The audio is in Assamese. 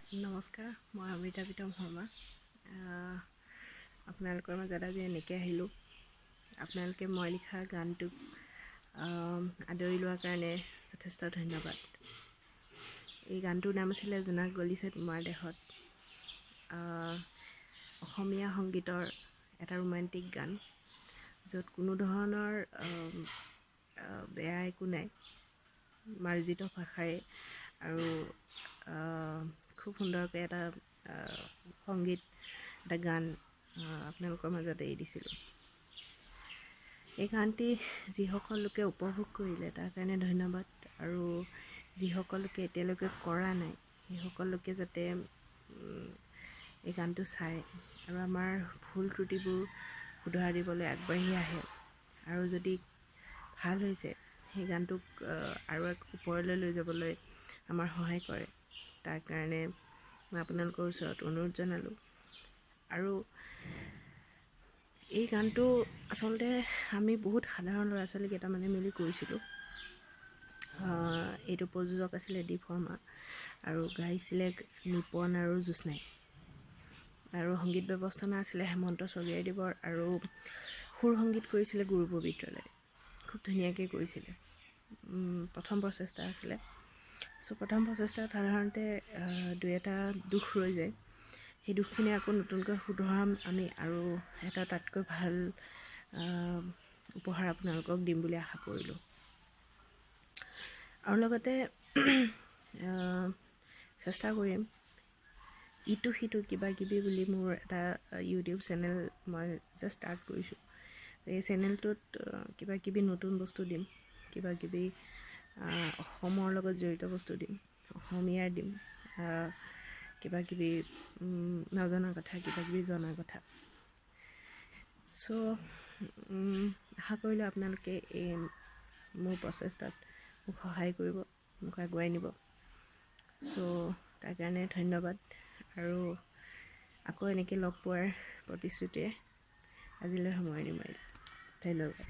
নমস্কাৰ, মই amrita pritam Sarma। আপোনালোকৰ মাজত আজি এনেকৈ আহিলোঁ। আপোনালোকে মই লিখা গানটোক আদৰি লোৱাৰ কাৰণে যথেষ্ট ধন্যবাদ। এই গানটোৰ নাম আছিলে জোনাক গলিছে তোমাৰ দেশত। অসমীয়া সংগীতৰ এটা ৰোমান্টিক গান, য'ত কোনো ধৰণৰ বেয়া একো নাই, মাৰ্জিত ভাষাৰে আৰু খুব সুন্দৰকৈ এটা সংগীত, এটা গান আপোনালোকৰ মাজত এৰি দিছিলোঁ। এই গানটি যিসকল লোকে উপভোগ কৰিলে তাৰ কাৰণে ধন্যবাদ, আৰু যিসকল লোকে এতিয়ালৈকে কৰা নাই সেইসকল লোকে যাতে এই গানটো চায় আৰু আমাৰ ভুল ত্ৰুটিবোৰ শুধৰাই দিবলৈ আগবাঢ়ি আহে, আৰু যদি ভাল হৈছে সেই গানটোক আৰু এক ওপৰলৈ লৈ যাবলৈ আমাৰ সহায় কৰে। তাৰ কাৰণে মই আপোনালোকৰ ওচৰত অনুৰোধ জনালোঁ। আৰু এই গানটো আচলতে আমি বহুত সাধাৰণ ল'ৰা ছোৱালী কেইটামানে মিলি কৰিছিলোঁ। এইটো প্ৰযোজক আছিলে শৰ্মা, আৰু গাইছিলে নিপন আৰু জ্যোৎস্নাই, আৰু সংগীত ব্যৱস্থাপনা আছিলে হেমন্ত স্বৰ্গীয়দেৱৰ, আৰু সুৰ সংগীত কৰিছিলে গুৰু পবিত্ৰলৈ। খুব ধুনীয়াকৈ কৰিছিলে। প্ৰথম প্ৰচেষ্টা আছিলে। প্ৰথম প্ৰচেষ্টাত সাধাৰণতে দুই এটা দুখ ৰৈ যায়। সেই দুখখিনি আকৌ নতুনকৈ শুধৰাম আমি, আৰু এটা তাতকৈ ভাল উপহাৰ আপোনালোকক দিম বুলি আশা কৰিলোঁ। আৰু লগতে চেষ্টা কৰিম ইটো সিটো কিবা কিবি বুলি মোৰ এটা ইউটিউব চেনেল মই জাষ্ট ষ্টাৰ্ট কৰিছোঁ। এই চেনেলটোত কিবা কিবি নতুন বস্তু দিম, কিবা কিবি অসমৰ লগত জড়িত বস্তু দিম, অসমীয়াৰ দিম, কিবা কিবি নজনা কথা, কিবা কিবি জনা কথা। আশা কৰিলোঁ আপোনালোকে এই মোৰ প্ৰচেষ্টাত মোক সহায় কৰিব, মোক আগুৱাই নিব। তাৰ কাৰণে ধন্যবাদ, আৰু আকৌ এনেকৈ লগ পোৱাৰ প্ৰতিশ্ৰুতিৰে আজিলৈ সামৰণি মাৰিলোঁ। ধন্যবাদ।